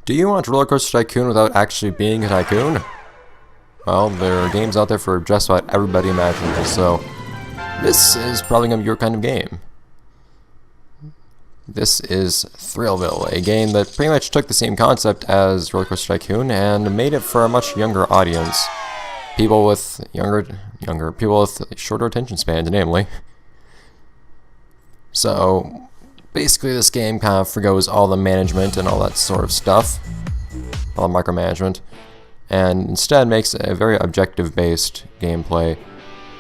Do you want Roller Coaster Tycoon without actually being a tycoon? Well, there are games out there for just about everybody imaginable, so this is probably going to be your kind of game. This is Thrillville, a game that pretty much took the same concept as Roller Coaster Tycoon and made it for a much younger audience. People with people with shorter attention spans, namely. So, basically this game kind of forgoes all the management and all that sort of stuff, all the micromanagement, and instead makes a very objective-based gameplay,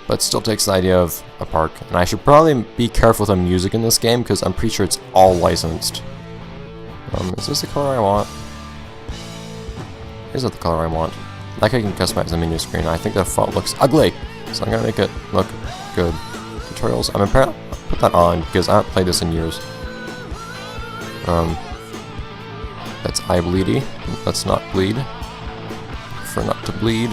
but still takes the idea of a park. And I should probably be careful with the music in this game, because I'm pretty sure it's all licensed. Is this the color I want? Is it the color I want? Like I can customize the menu screen. I think the font looks ugly, so I'm gonna make it look good. Tutorials. I'm gonna put that on because I haven't played this in years. That's eye bleedy. Let's not bleed. For not to bleed.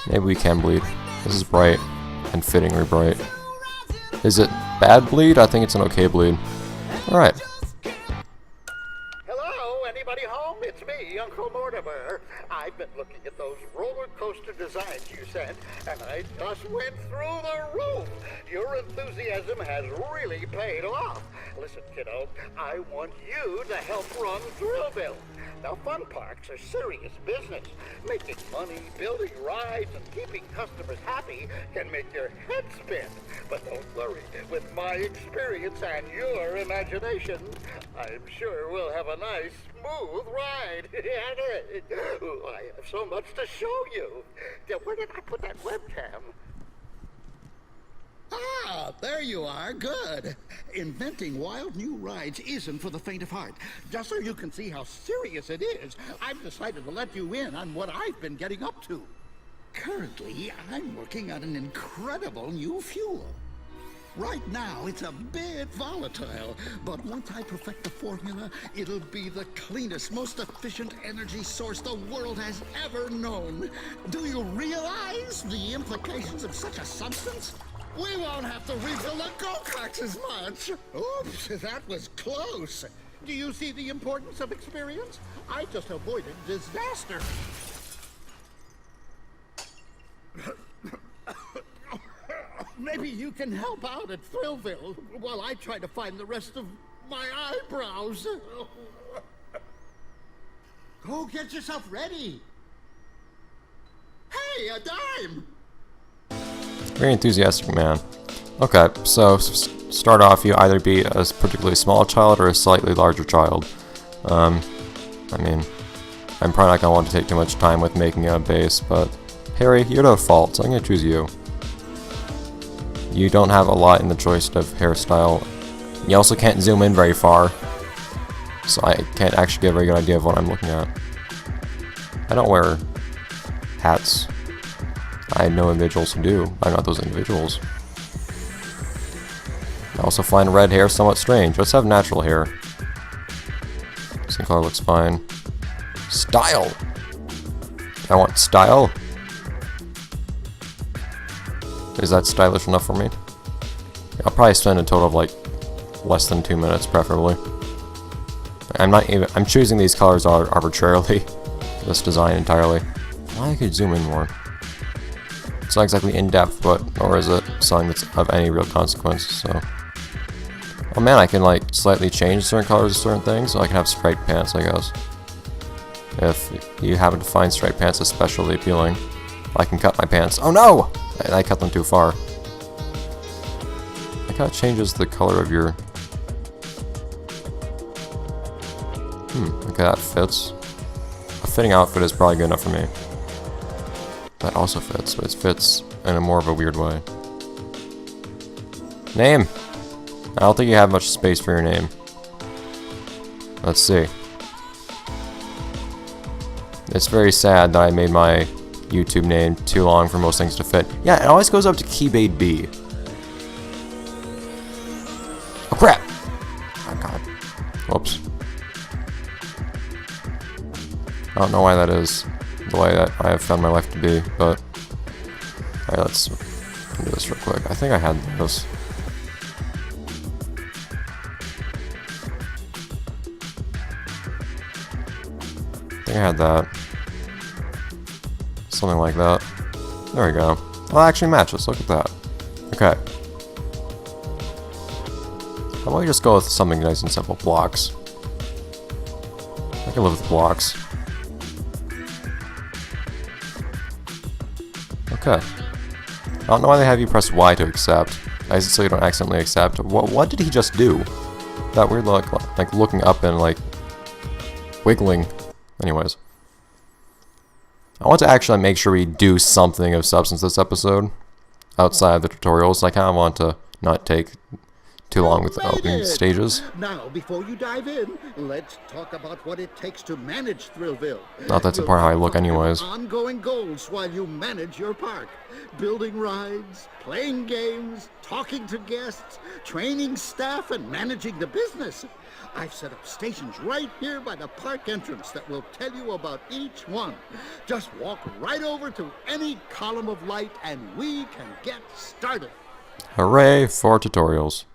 Maybe we can bleed. This is bright and fittingly bright. Is it bad bleed? I think it's an okay bleed. Alright. Hello, anybody home? It's me, Uncle Mortimer. I've been looking at those roller coaster designs you sent, and I just went through the roof. Your enthusiasm has really paid off. Listen, kiddo, I want you to help run Thrillville. Now, fun parks are serious business. Making money, building rides, and keeping customers happy can make your head spin. But don't worry, with my experience and your imagination, I'm sure we'll have a nice, smooth ride. I have so much to show you. Where did I put that webcam? Ah, there you are. Good. Inventing wild new rides isn't for the faint of heart. Just so you can see how serious it is, I've decided to let you in on what I've been getting up to. Currently, I'm working on an incredible new fuel. Right now, it's a bit volatile, but once I perfect the formula, it'll be the cleanest, most efficient energy source the world has ever known. Do you realize the implications of such a substance? We won't have to refill the go-karts as much. Oops, that was close. Do you see the importance of experience? I just avoided disaster. Maybe you can help out at Thrillville while I try to find the rest of my eyebrows. Go get yourself ready. Hey, a dime! Very enthusiastic man. Okay, so start off, you either be a particularly small child or a slightly larger child. I mean, I'm probably not going to want to take too much time with making a base, but Harry, you're the fault, so I'm going to choose you. You don't have a lot in the choice of hairstyle. You also can't zoom in very far, so I can't actually get a very good idea of what I'm looking at. I don't wear hats. I know individuals who do. I'm not those individuals. I also find red hair somewhat strange. Let's have natural hair. Skin color looks fine. Style! I want style. Is that stylish enough for me? I'll probably spend a total of like less than 2 minutes, preferably. I'm choosing these colors arbitrarily. This design entirely. Why I could zoom in more. It's not exactly in-depth, but nor is it something that's of any real consequence, so... Oh man, I can like slightly change certain colors of certain things, so I can have striped pants, I guess. If you happen to find striped pants especially appealing, I can cut my pants. Oh no! I cut them too far. Like how it changes the color of your... okay, that fits. A fitting outfit is probably good enough for me. That also fits, but it fits in a more of a weird way. Name! I don't think you have much space for your name. Let's see. It's very sad that I made my YouTube name too long for most things to fit. Yeah, it always goes up to Keybait B. Oh crap! Oh god. Whoops. I don't know why that is the way that I have found my life to be, but... Alright, let's do this real quick. I think I had this. think I had that. Something like that. There we go. Well, it actually matches. Look at that. Okay. How about we just go with something nice and simple? Blocks. I can live with blocks. Okay. I don't know why they have you press Y to accept. I so you don't accidentally accept. What did he just do? That weird look, like looking up and like wiggling. Anyways. I want to actually make sure we do something of substance this episode. Outside of the tutorials. I kind of want to not take too long with the opening stages. Now, before you dive in, let's talk about what it takes to manage Thrillville. Not that's important how I look anyways. Ongoing goals while you manage your park. Building rides, playing games, talking to guests, training staff, and managing the business. I've set up stations right here by the park entrance that will tell you about each one. Just walk right over to any column of light and we can get started. Hooray for tutorials.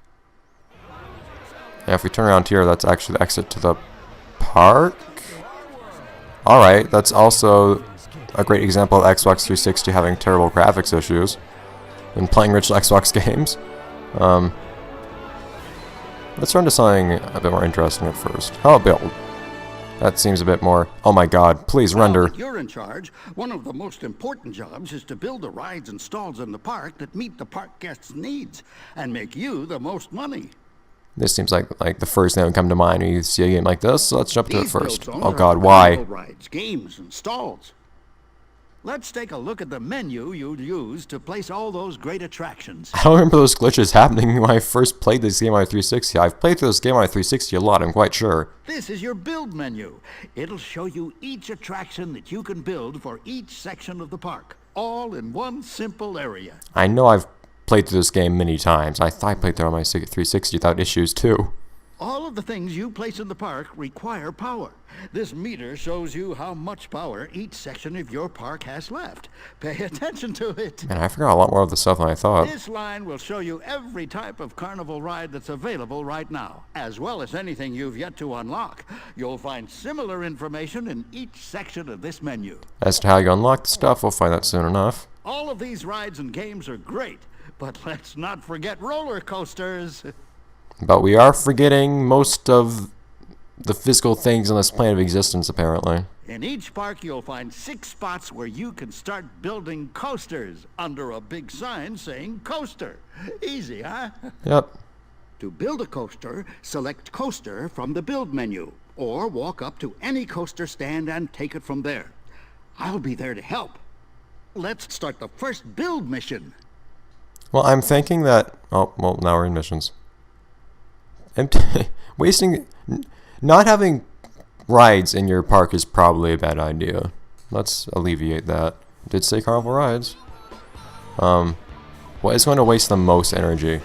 Yeah, if we turn around here, that's actually the exit to the park. Alright, that's also a great example of Xbox 360 having terrible graphics issues when playing original Xbox games. Let's run to something a bit more interesting at first. How about build? That seems a bit more... Oh my god, please render. Well, you're in charge. One of the most important jobs is to build the rides and stalls in the park that meet the park guests' needs and make you the most money. This seems like the first thing that would come to mind when you see a game like this, so let's jump to it first. Build zones Oh are god, for why? carnival rides, games, and stalls. Let's take a look at the menu you'd use to place all those great attractions. I don't remember those glitches happening when I first played this game on a 360. I've played through this game on a 360 a lot, I'm quite sure. This is your build menu. It'll show you each attraction that you can build for each section of the park, all in one simple area. I know I've played through this game many times. I thought I played through on my 360 without issues too. All of the things you place in the park require power. This meter shows you how much power each section of your park has left. Pay attention to it. Man, I forgot a lot more of the stuff than I thought. This line will show you every type of carnival ride that's available right now, as well as anything you've yet to unlock. You'll find similar information in each section of this menu. As to how you unlock the stuff, we'll find that soon enough. All of these rides and games are great, but let's not forget roller coasters. But we are forgetting most of the physical things on this plane of existence, apparently. In each park, you'll find 6 spots where you can start building coasters under a big sign saying coaster. Easy, huh? Yep. To build a coaster, select coaster from the build menu, or walk up to any coaster stand and take it from there. I'll be there to help. Let's start the first build mission. Well, I'm thinking that... Oh, well, now we're in missions. Not having rides in your park is probably a bad idea. Let's alleviate that. It did say carnival rides. What is going to waste the most energy?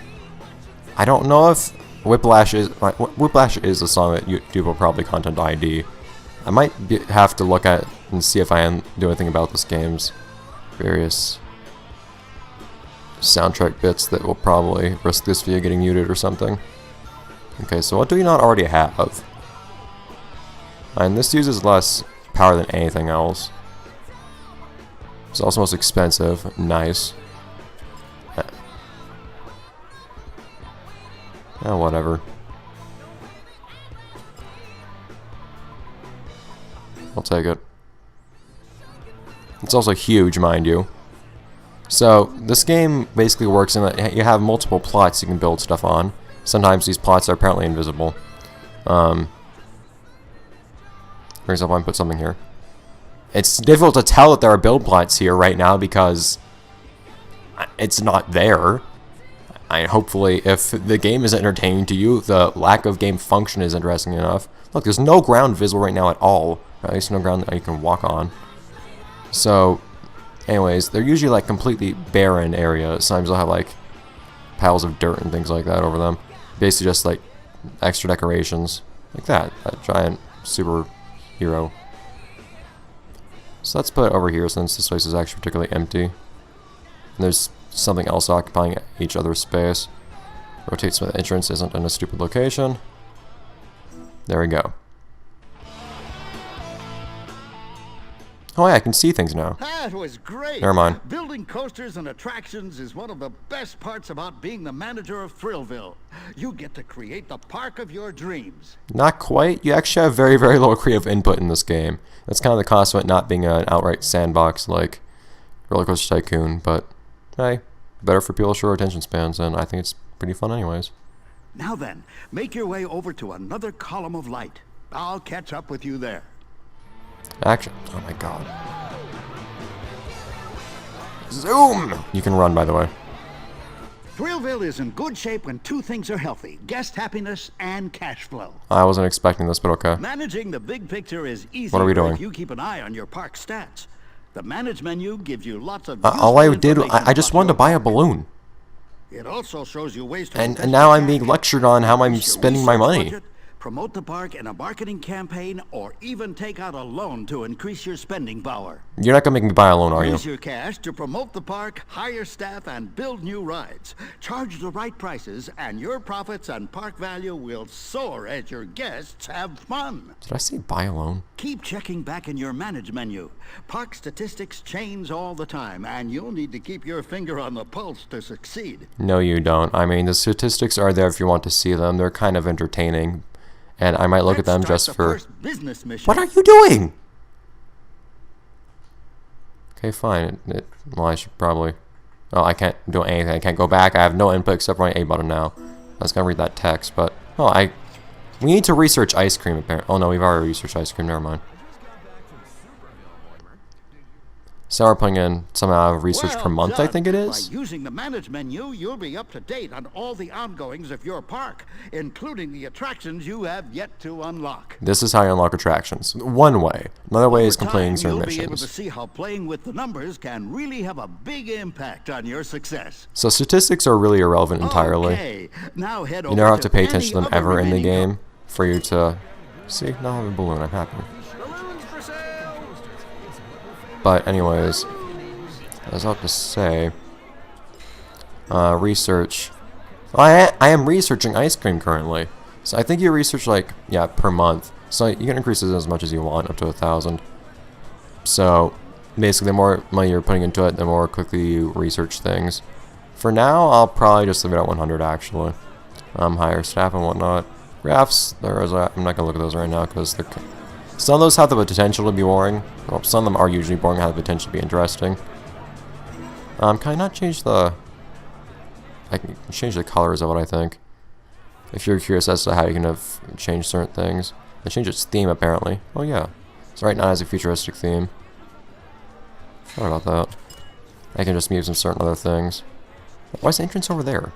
I don't know if Whiplash is a song that YouTube will probably content ID. I might have to look at and see if I can do anything about this game's various soundtrack bits that will probably risk this video getting muted or something. Okay, so what do we not already have? And this uses less power than anything else. It's also most expensive. Nice. Oh, whatever. I'll take it. It's also huge, mind you. So, this game basically works in that you have multiple plots you can build stuff on. Sometimes these plots are apparently invisible. For example, I put something here. It's difficult to tell that there are build plots here right now because it's not there. Hopefully, if the game is entertaining to you, the lack of game function is interesting enough. Look, there's no ground visible right now at all. Or at least no ground that you can walk on. So, anyways, they're usually like completely barren areas. Sometimes they'll have like piles of dirt and things like that over them. Basically just like extra decorations. Like that giant superhero. So let's put it over here since this place is actually particularly empty. And there's something else occupying each other's space. Rotate so the entrance isn't in a stupid location. There we go. Oh yeah, I can see things now. That was great. Never mind. Building coasters and attractions is one of the best parts about being the manager of Thrillville. You get to create the park of your dreams. Not quite. You actually have very, very little creative input in this game. That's kind of the cost of it not being an outright sandbox like Roller Coaster Tycoon, but hey, better for people with short attention spans, and I think it's pretty fun anyways. Now then, make your way over to another column of light. I'll catch up with you there. Action. Oh my god. Zoom! You can run, by the way. Thrillville is in good shape when two things are healthy: guest happiness and cash flow. I wasn't expecting this, but okay. Managing the big picture is easy What are we doing? if you keep an eye on your park stats. The Manage menu gives you lots of All I did, information I just about wanted to your buy a park. balloon. It also shows you ways to And invest now your I'm being cash, lectured on how I'm reduce your spending my research money. budget, promote the park in a marketing campaign, or even take out a loan to increase your spending power. You're not gonna make me buy a loan, are you? Use your cash to promote the park, hire staff, and build new rides. Charge the right prices, and your profits and park value will soar as your guests have fun. Did I say buy a loan? Keep checking back in your Manage menu. Park statistics change all the time, and you'll need to keep your finger on the pulse to succeed. No, you don't. I mean, the statistics are there if you want to see them. They're kind of entertaining. And I might look at them Let's just start for... the first business mission. What are you doing? Okay, fine. Well, I should probably... Oh, I can't do anything. I can't go back. I have no input except for my A button now. I was gonna read that text, but... Oh, we need to research ice cream, apparently. Oh, no, we've already researched ice cream. Never mind. So we're putting in some amount of research per month, I done. think it is. By using the Manage menu, you'll be up to date on all the ongoings of your park, including the attractions you have yet to unlock. This is how you unlock attractions. One way. Another way is Over completing time, certain you'll be able to missions. see how playing with the numbers can really have a big impact on your success. So statistics are really irrelevant entirely. Okay, now head You over never have to to pay any attention to them other ever in the remaining game for you to... See, now I have a balloon. I'm happy. But anyways... I was about to say, research. Well, I am researching ice cream currently, so I think you research like per month. So you can increase it as much as you want, up to 1,000. So basically, the more money you're putting into it, the more quickly you research things. For now, I'll probably just leave it at 100 actually. Hire staff and whatnot. Graphs, I'm not gonna look at those right now because some of those have the potential to be boring. Well, some of them are usually boring, have the potential to be interesting. Can I not change the... I can change the colors of it, I think. If you're curious as to how you can have changed certain things. I changed its theme, apparently. Oh, yeah. So right now it has a futuristic theme. What about that? I can just mute some certain other things. Why is the entrance over there?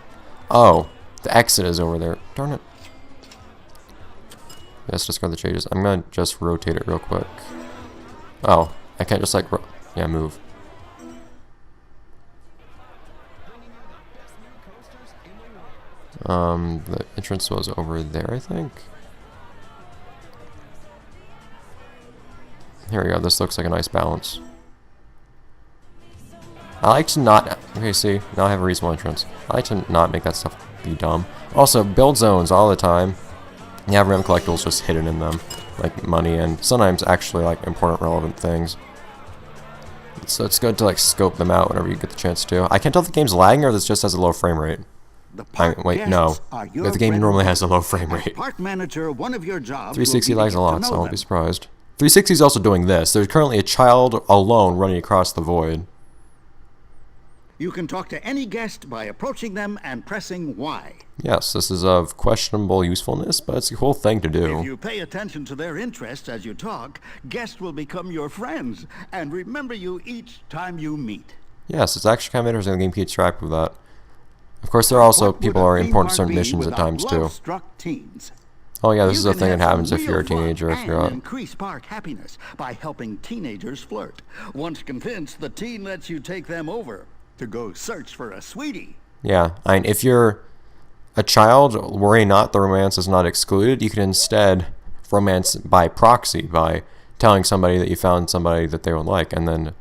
Oh, the exit is over there. Darn it. Let's discard the changes. I'm gonna just rotate it real quick. Oh, I can't just like... move. The entrance was over there, I think. Here we go, this looks like a nice balance. I like to not... Okay, see, now I have a reasonable entrance. I like to not make that stuff be dumb. Also, build zones all the time. You have random collectibles just hidden in them. Like money and sometimes actually like important relevant things. So it's good to like scope them out whenever you get the chance to. I can't tell if the game's lagging or this just has a low frame rate. Wait, no. The game normally has a low frame rate. Park manager, one of your jobs 360 lags a lot, so I won't be surprised. 360 is also doing this. There's currently a child alone running across the void. You can talk to any guest by approaching them and pressing Y. Yes, this is of questionable usefulness, but it's a cool thing to do. If you pay attention to their interests as you talk, guests will become your friends and remember you each time you meet. Yes, it's actually kind of interesting the game keeps track of that. Of course, there are also people who are important to certain missions at times, too. Teens? Oh yeah, this is a You can thing that have happens some if you're a real fun teenager, if you're and a... increase park happiness by helping teenagers flirt. Once convinced, the teen lets you take them over to go search for a sweetie. Yeah, I mean, if you're a child, worry not, the romance is not excluded. You can instead romance by proxy, by telling somebody that you found somebody that they would like, and then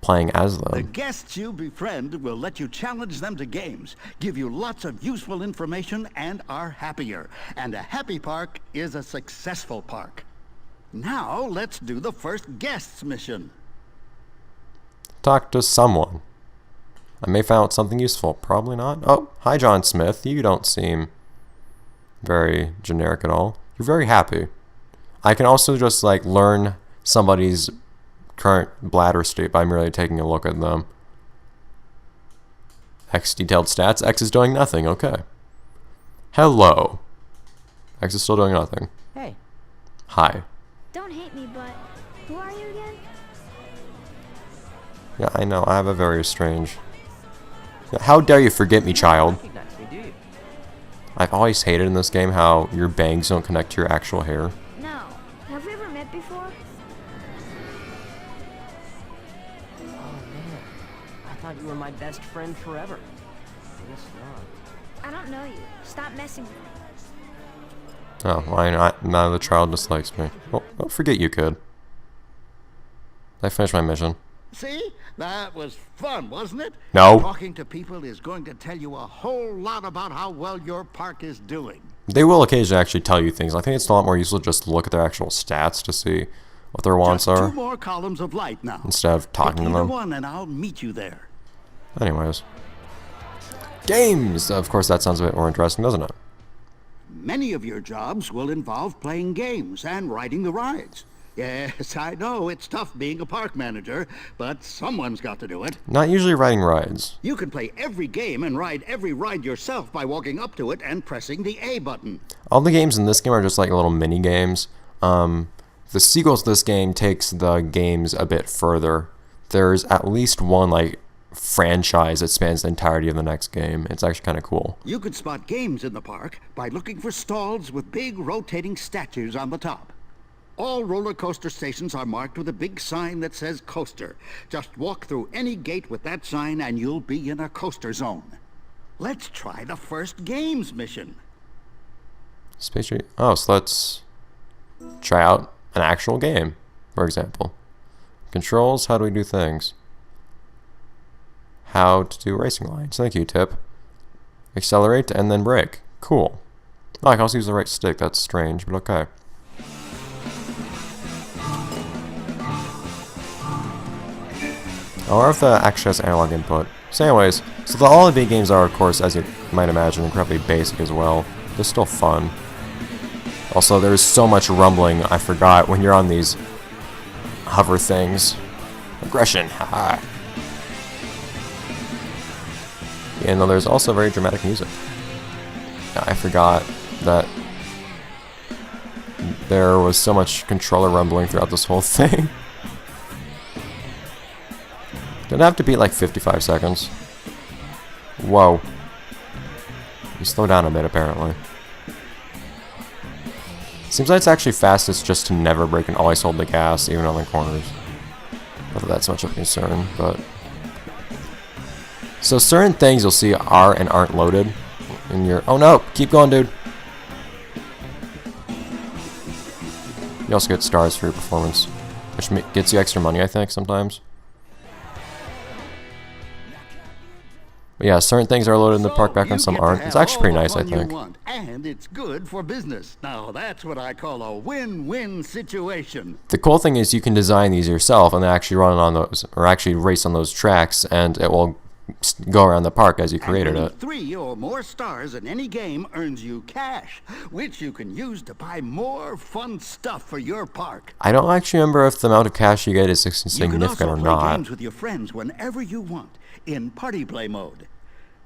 playing as them. The guests you befriend will let you challenge them to games, give you lots of useful information, and are happier. And a happy park is a successful park. Now, let's do the first guests mission. Talk to someone. I may find out something useful. Probably not. Oh, hi John Smith. You don't seem very generic at all. You're very happy. I can also just like learn somebody's current bladder state by merely taking a look at them. X detailed stats. X is doing nothing. Okay. Hello. X is still doing nothing. Hey. Hi. Don't hate me, but who are you again? Yeah, I know. I have a very strange... How dare you forget me, child? Recognize me, do you? I've always hated in this game how your bangs don't connect to your actual hair. No. Have we ever met before? Oh man, I thought you were my best friend forever. I guess not. I don't know you. Stop messing with me. Oh, why not? Now the child dislikes me. Well, don't forget you, kid. I finished my mission. See? That was fun, wasn't it? No. Talking to people is going to tell you a whole lot about how well your park is doing. They will occasionally actually tell you things. I think it's a lot more useful just to look at their actual stats to see what their wants Just are, 2 more columns of light now. instead of talking Pick to either them. one and I'll meet you there. Anyways. Games! Of course, that sounds a bit more interesting, doesn't it? Many of your jobs will involve playing games and riding the rides. Yes, I know, it's tough being a park manager, but someone's got to do it. Not usually riding rides. You can play every game and ride every ride yourself by walking up to it and pressing the A button. All the games in this game are just like little mini games. The sequel to this game takes the games a bit further. There's at least one like franchise that spans the entirety of the next game. It's actually kind of cool. You could spot games in the park by looking for stalls with big rotating statues on the top. All roller coaster stations are marked with a big sign that says coaster. Just walk through any gate with that sign and you'll be in a coaster zone. Let's try the first games mission. Space Street. Oh, so let's try out an actual game, for example. Controls, how do we do things? How to do racing lines. Thank you, Tip. Accelerate and then brake. Cool. Oh, I can also use the right stick. That's strange, but okay. I wonder if that actually has analog input. So anyways, so all the big games are, of course, as you might imagine, incredibly basic as well. They're still fun. Also, there's so much rumbling, I forgot, when you're on these hover things. Aggression, haha. And then there's also very dramatic music. Yeah, I forgot that there was so much controller rumbling throughout this whole thing. Did it have to be like 55 seconds? Whoa. You slow down a bit, apparently. Seems like it's actually fastest just to never brake and always hold the gas, even on the corners. Not that that's much of a concern, but... So certain things you'll see are and aren't loaded in your... Oh no! Keep going, dude! You also get stars for your performance, which gets you extra money, I think, sometimes. But yeah, certain things are loaded in the park background, some aren't. It's actually pretty nice, I think. And it's good for business. Now that's what I call a win-win situation. The cool thing is you can design these yourself and then actually run on those, or actually race on those tracks, and it will go around the park as you created it. 3 or more stars in any game earns you cash, which you can use to buy more fun stuff for your park. I don't actually remember if the amount of cash you get is You significant can or also play not. games with your friends whenever you want in party play mode.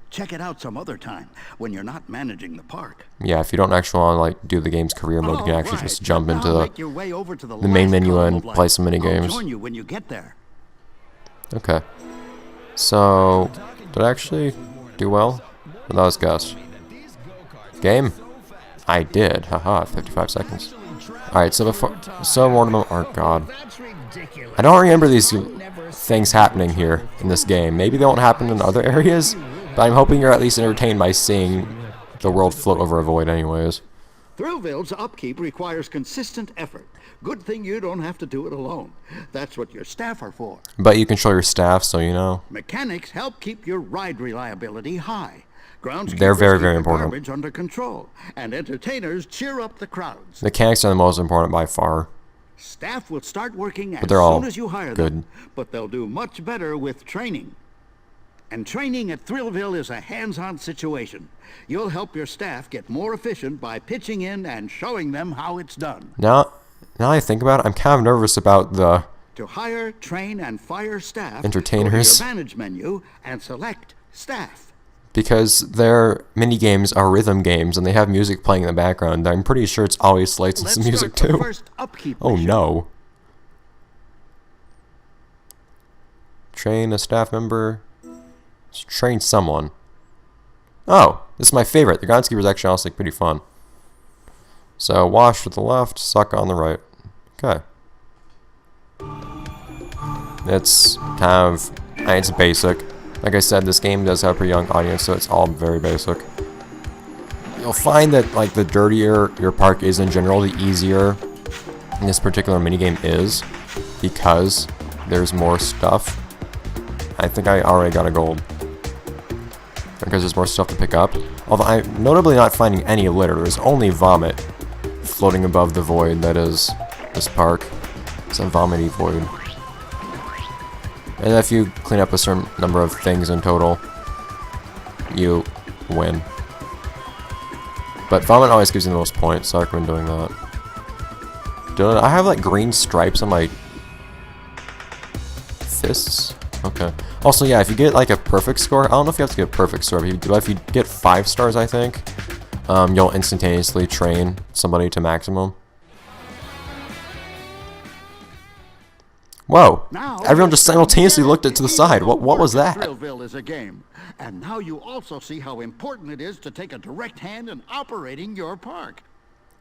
Check it out some other time when you're not managing the park. Yeah, if you don't actually want to like do the game's career mode, you can actually just jump into Make your way over to the main last menu column and of light. play some mini I'll games. join you when you get there. Okay. So, did I actually do well? Well, that was Gus. Game? I did. Haha, 55 seconds. Alright, so one of them, oh god. I don't remember these things happening here in this game. Maybe they won't happen in other areas, but I'm hoping you're at least entertained by seeing the world float over a void anyways. Thrillville's upkeep requires consistent effort. Good thing you don't have to do it alone. That's what your staff are for. But you control your staff, so you know. Mechanics help keep your ride reliability high. Groundskeepers They're very, keep very the important. garbage under control, and entertainers cheer up the crowds. Mechanics are the most important by far. Staff will start working as they're all soon as you hire good. them, but they'll do much better with training. And training at Thrillville is a hands-on situation. You'll help your staff get more efficient by pitching in and showing them how it's done. Now I think about it, I'm kind of nervous about the To hire, train, and fire staff, Entertainers. go to your manage menu and select staff. because their mini games are rhythm games and they have music playing in the background. I'm pretty sure it's always licensed Let's music start the too. first upkeep Oh mission. no. Train a staff member. Let's train someone. Oh, this is my favorite. The groundskeeper is actually honestly pretty fun. So wash to the left, suck on the right. Okay. It's kind of, it's basic. Like I said, this game does have a pretty young audience, so it's all very basic. You'll find that like the dirtier your park is in general, the easier this particular minigame is, because there's more stuff. I think I already got a gold, because there's more stuff to pick up. Although I'm notably not finding any litter. There's only vomit floating above the void that is this park. It's a vomity void. And if you clean up a certain number of things in total, you win. But vomit always gives you the most points, so I recommend doing that. I have like green stripes on my fists? Okay. Also, yeah, if you get like a perfect score, I don't know if you have to get a perfect score, but if you get 5 stars, I think, you'll instantaneously train somebody to maximum. Whoa! Now, Everyone just simultaneously looked it to the side. What was that? Thrillville is a game. And now you also see how important it is to take a direct hand in operating your park.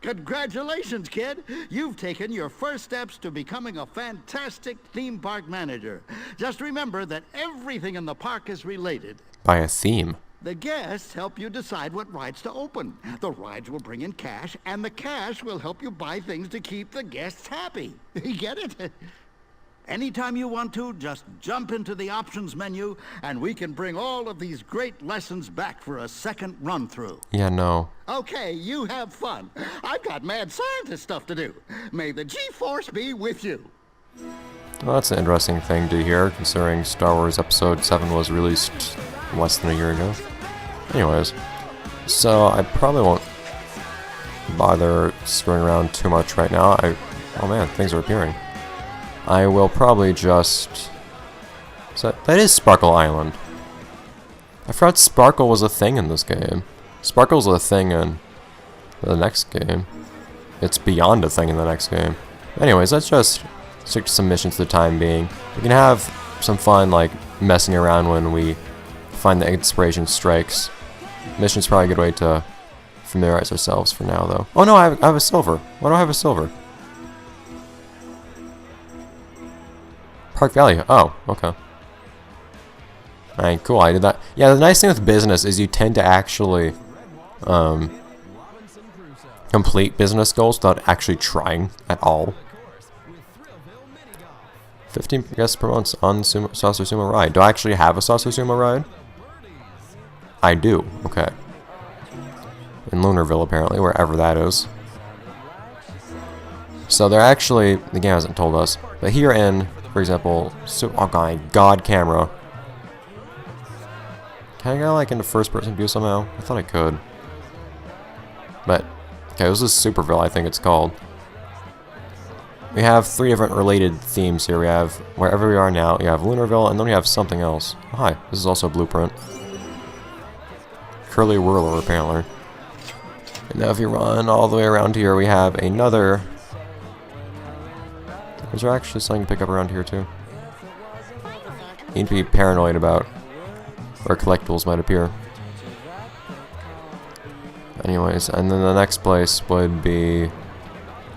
Congratulations, kid! You've taken your first steps to becoming a fantastic theme park manager. Just remember that everything in the park is related. By a theme. The guests help you decide what rides to open. The rides will bring in cash, and the cash will help you buy things to keep the guests happy. You get it? Anytime you want to, just jump into the options menu, and we can bring all of these great lessons back for a second run-through. Yeah, no. Okay, you have fun. I've got mad scientist stuff to do. May the G-Force be with you. Well, that's an interesting thing to hear, considering Star Wars Episode 7 was released less than a year ago. Anyways, so I probably won't bother screwing around too much right now. Oh man, things are appearing. I will probably just... that is Sparkle Island. I forgot Sparkle was a thing in this game. Sparkle's a thing in the next game. It's beyond a thing in the next game. Anyways, let's just stick to some missions for the time being. We can have some fun, like, messing around when we find the inspiration strikes. Mission's probably a good way to familiarize ourselves for now, though. Oh no, I have a silver. Why do I have a silver? Park Valley. Oh, okay. Alright, cool. I did that. Yeah, the nice thing with business is you tend to actually complete business goals without actually trying at all. 15 guests per month on Saucer Sumo ride. Do I actually have a Saucer Sumo ride? I do. Okay. In Lunarville, apparently, wherever that is. So they're actually, the game hasn't told us, but here in, for example, oh my god, camera. Can I go like into first person view somehow? I thought I could. But, okay, this is Superville, I think it's called. We have 3 different related themes here. We have wherever we are now, you have Lunarville, and then we have something else. Oh, hi, this is also a blueprint. Curly Whirler, apparently. And now if you run all the way around here, we have another... Is there actually something to pick up around here, too? You need to be paranoid about where collectibles might appear. Anyways, and then the next place would be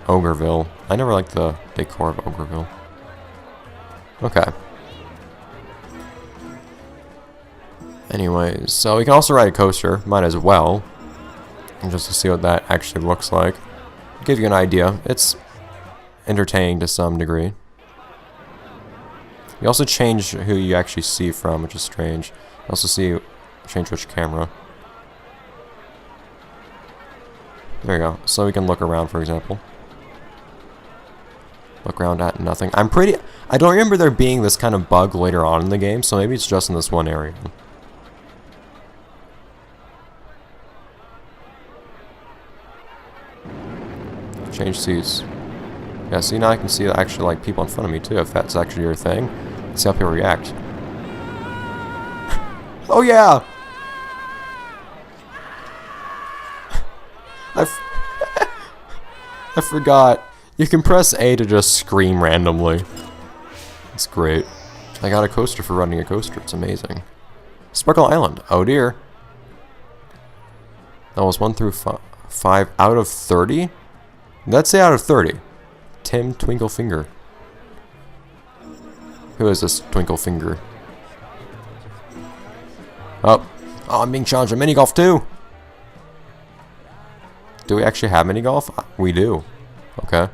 Ogreville. I never liked the decor of Ogreville. Okay. Anyways, so we can also ride a coaster. Might as well. Just to see what that actually looks like. Give you an idea. It's entertaining to some degree. You also change who you actually see from, which is strange. You also change which camera. There you go. So we can look around, for example. Look around at nothing. I don't remember there being this kind of bug later on in the game, so maybe it's just in this one area. Change seats. Yeah, see, now I can see actually like people in front of me too, if that's actually your thing. Let's see how people react. Oh yeah! I forgot. You can press A to just scream randomly. It's great. I got a coaster for running a coaster. It's amazing. Sparkle Island. Oh dear. That was 1 through 5 out of 30? Let's say out of 30. Tim Twinklefinger. Who is this Twinklefinger? Oh, I'm being challenged at mini golf too. Do we actually have mini golf? We do. Okay.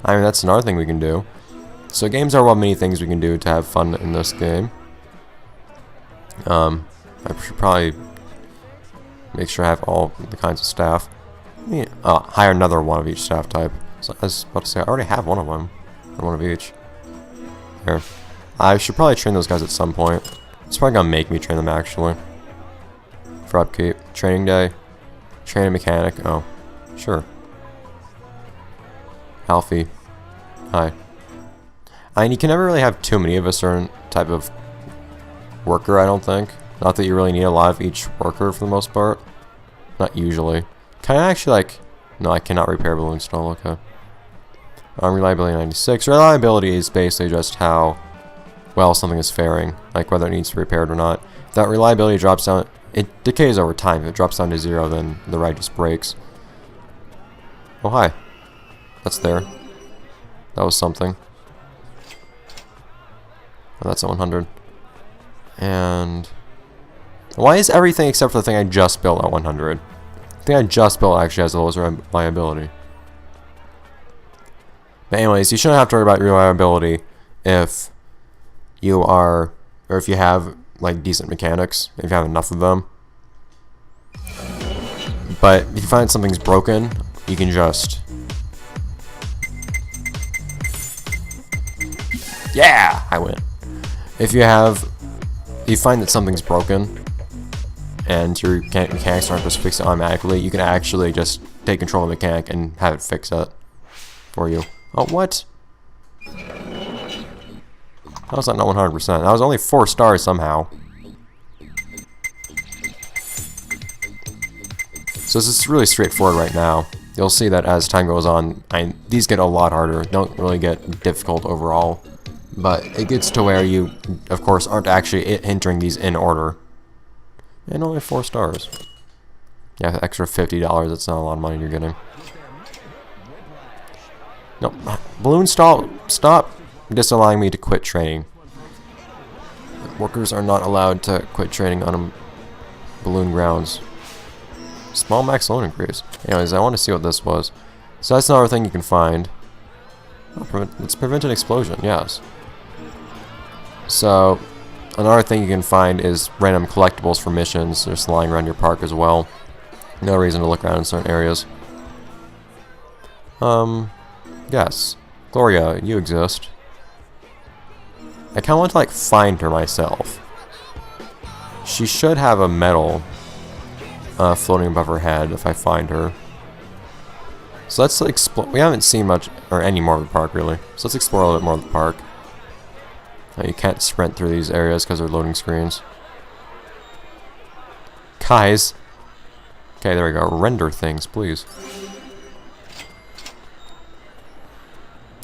I mean, that's another thing we can do. So games are one of many things we can do to have fun in this game. I should probably make sure I have all the kinds of staff. Hire another one of each staff type. So I was about to say, I already have one of them. Or one of each. Here. I should probably train those guys at some point. It's probably gonna make me train them actually. For upkeep. Training day. Training mechanic. Oh. Sure. Alfie. Hi. And you can never really have too many of a certain type of worker, I don't think. Not that you really need a lot of each worker for the most part. Not usually. Can I actually like... No, I cannot repair balloon stall, okay. Reliability 96. Reliability is basically just how well something is faring. Like whether it needs to be repaired or not. If that reliability drops down... It decays over time. If it drops down to 0, then the ride just breaks. Oh, hi. That's there. That was something. Oh, that's at 100. And... Why is everything except for the thing I just built at 100? The thing I just built actually has the lowest reliability. But anyways, you shouldn't have to worry about reliability if you are... Or if you have, like, decent mechanics. If you have enough of them. But if you find something's broken, you can just... Yeah! I win. If you find that something's broken, and your mechanics aren't just fixed automatically, you can actually just take control of the mechanic and have it fix it for you. Oh, what? How was that not 100%? That was only 4 stars somehow. So this is really straightforward right now. You'll see that as time goes on, these get a lot harder. Don't really get difficult overall. But it gets to where you, of course, aren't actually entering these in order. And only 4 stars. Yeah, extra $50, that's not a lot of money you're getting. Nope. Balloon stall, stop disallowing me to quit training. Workers are not allowed to quit training on balloon grounds. Small max loan increase. Anyways, I want to see what this was. So that's another thing you can find. Oh, it's prevent an explosion, yes. So, another thing you can find is random collectibles for missions just lying around your park as well. No reason to look around in certain areas. Yes. Gloria, you exist. I kind of want to, like, find her myself. She should have a medal floating above her head if I find her. So let's explore. We haven't seen much, or any more of the park, really. So let's explore a little bit more of the park. You can't sprint through these areas because they're loading screens. Guys. Okay, there we go. Render things, please.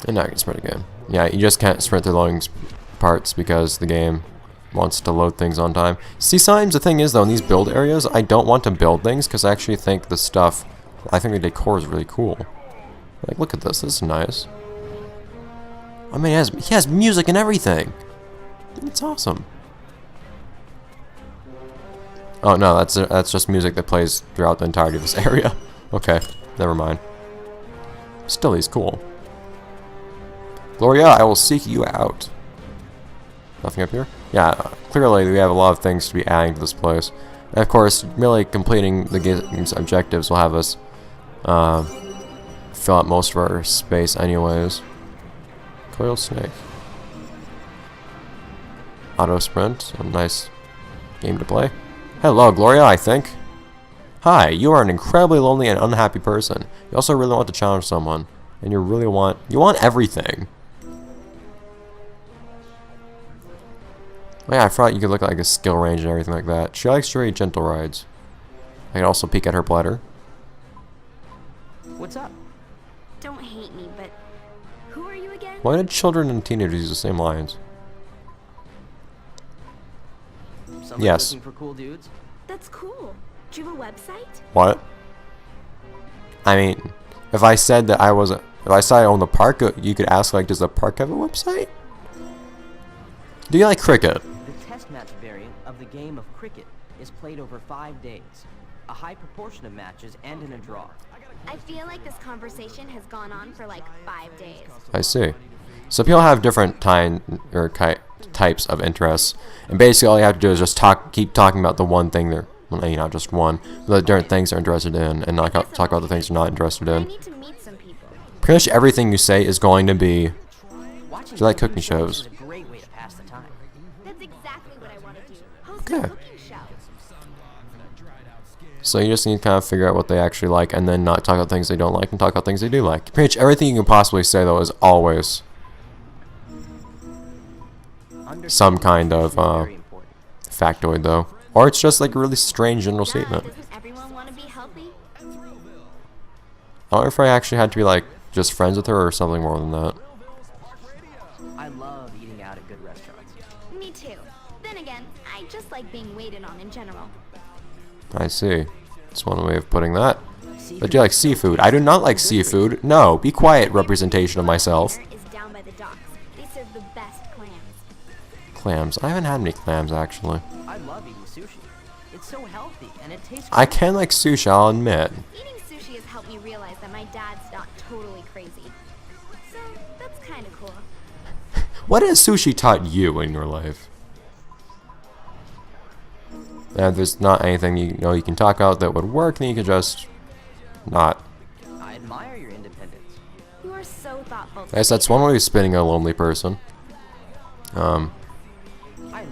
And now I can sprint again. Yeah, you just can't sprint through loading parts because the game wants to load things on time. See, sometimes the thing is, though, in these build areas, I don't want to build things because I actually think the stuff... I think the decor is really cool. Like, look at this. This is nice. I mean, he has music and everything. It's awesome. Oh no, that's just music that plays throughout the entirety of this area. Okay, never mind. Still, he's cool. Gloria, I will seek you out. Nothing up here? Yeah, clearly we have a lot of things to be adding to this place. And of course, really completing the game's objectives will have us fill out most of our space anyways. Coiled snake. Auto sprint. A nice game to play. Hello, Gloria, I think. Hi, you are an incredibly lonely and unhappy person. You also really want to challenge someone. And you want everything. Oh yeah, I thought you could look at like a skill range and everything like that. She likes very gentle rides. I can also peek at her bladder. What's up? Don't hate me, but who are you again? Why did children and teenagers use the same lines? Somebody Yes. looking for cool dudes? That's cool. Do you have a website? What? I mean, if I said that if I said I own the park, you could ask like, does the park have a website? Do you like cricket? The test match variant of the game of cricket is played over 5 days. A high proportion of matches end in a draw. I feel like this conversation has gone on for like 5 days. I see. So people have different types of interests, and basically all you have to do is just keep talking about the one thing they're, well, maybe not just one, the different things they're interested in, and not talk about the things they're not interested I in. need to meet some people. Pretty much everything you say is going to be. Watching Do you like cooking shows? is a great way to pass the time. That's exactly what I want to do. Host Okay. a cooking show. So you just need to kind of figure out what they actually like, and then not talk about things they don't like, and talk about things they do like. Pretty much everything you can possibly say, though, is always some kind of Very important. factoid, though. Or it's just like a really strange general statement. Doesn't everyone want to be healthy? I don't know if I actually had to be like just friends with her or something more than that. I love eating out at good restaurants. Me too. Then again, I just like being waited on in general. I see. That's one way of putting that. But do you like seafood? I do not like seafood. No, be quiet, representation of myself. Is down by the docks. They serve the best clams. Clams. I haven't had any clams, actually. I love eating sushi. It's so healthy and it tastes I can like sushi, I'll admit. Eating sushi has helped me realize that my dad's not totally crazy. So, that's kind of cool. What has sushi taught you in your life? And there's not anything you know you can talk about that would work, then you can just not. I admire your independence. You are so thoughtful. I guess that's one way of spinning a lonely person. I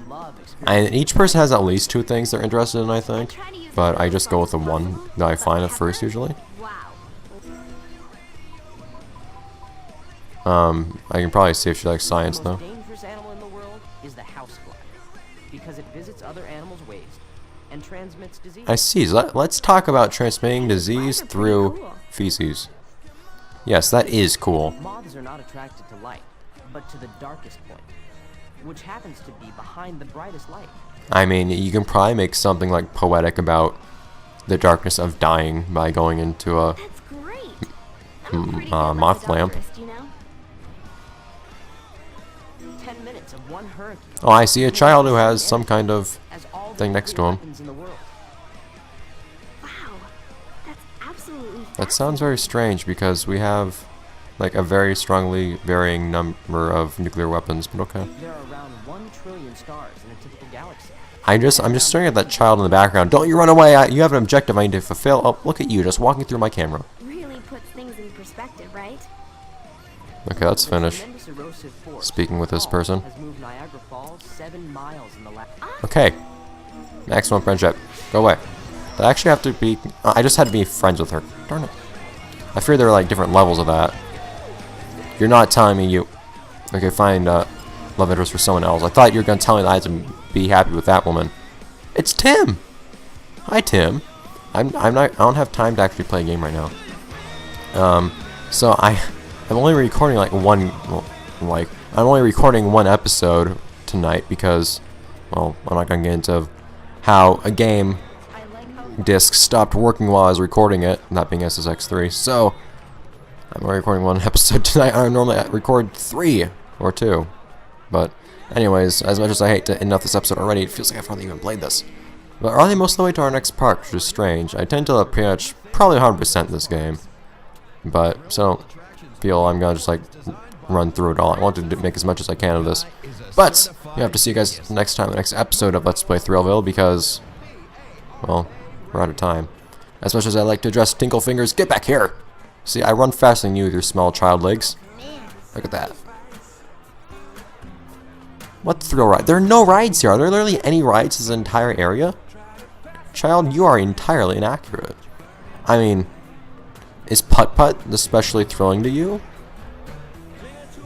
love And each person has at least 2 things they're interested in, I think. But I just go with the one that I find at first, usually. Wow. I can probably see if she likes science, The most though. dangerous animal in the world is the housefly, because it visits other animals' waste and transmits disease. I see. So let's talk about transmitting disease through feces. Yes, that is cool. Moths are not attracted to light, but to the darkest point, which happens to be behind the brightest light. I mean, you can probably make something like poetic about the darkness of dying by going into a That's great. I'm pretty good like moth a lamp. doctorist, you know? 10 minutes of one hurricane. Oh, I see a child who has some kind of as all the thing next to nuclear him. weapons in the world. Wow. That's absolutely That sounds very strange because we have like a very strongly varying number of nuclear weapons, but okay. There are around 1 trillion stars in a typical galaxy. I'm just staring at that child in the background. Don't you run away! You have an objective I need to fulfill. Oh, look at you, just walking through my camera. really puts things in perspective, right? Okay, let's finish Tremendous erosive force speaking with this person. has moved Niagara Falls 7 miles in the last. Okay. Maximum friendship. Go away. I actually have to be... I just had to be friends with her. Darn it. I fear there are like different levels of that. You're not telling me you... Okay, find love interest for someone else. I thought you were going to tell me that I had to be happy with that woman. It's Tim! Hi, Tim. I'm not... I don't have time to actually play a game right now. So I'm only recording like I'm only recording 1 episode tonight because, well, I'm not going to get into how a game disc stopped working while I was recording it, that being SSX3. So I'm only recording 1 episode tonight. I normally record 3 or 2. But anyways, as much as I hate to end off this episode already, it feels like I've hardly even played this. But we're already most of the way to our next park, which is strange. I tend to pretty much probably 100% this game. But so feel I'm gonna just like run through it all. I want to make as much as I can of this. But we have to see you guys next time, the next episode of Let's Play Thrillville, because, well, we're out of time. As much as I like to address Tinkle Fingers, get back here! See, I run faster than you with your small child legs. Look at that. What thrill ride? There are no rides here. Are there literally any rides in this entire area? Child, you are entirely inaccurate. I mean, is putt-putt especially thrilling to you?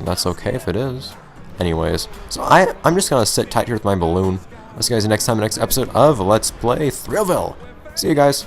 That's okay if it is. Anyways, so I'm just gonna sit tight here with my balloon. I'll see you guys next time, next episode of Let's Play Thrillville. See you guys.